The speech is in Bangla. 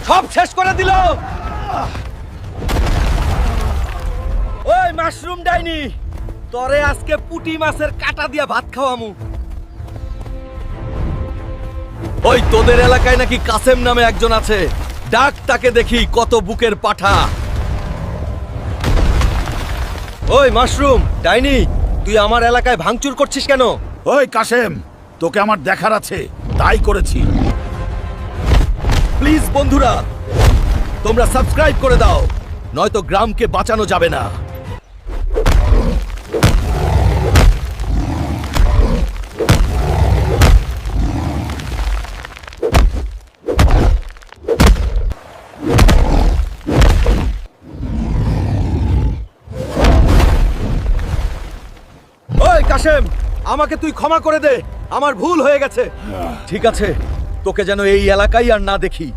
সব শেষ করে দিল। ওই মাশরুম ডাইনি, তরে আজকে পুঁটি মাছের কাটা দিয়া ভাত খাওয়ামু। ওই তোদের এলাকায় নাকি কাসেম নামে একজন আছে, ডাক তাকে দেখি কত বুকের পাঠা। ওই মাশরুম ডাইনি, তুই আমার এলাকায় ভাঙচুর করছিস কেন? ওই কাশেম, তোকে আমার দেখার আছে, তাই করেছি। প্লিজ বন্ধুরা, তোমরা সাবস্ক্রাইব করে দাও, নয়তো গ্রামকে বাঁচানো যাবে না। ওই কাশেম, আমাকে তুই ক্ষমা করে দে, আমার ভুল হয়ে গেছে। ঠিক আছে, তোকে যেন এই এলাকায় আর না দেখি।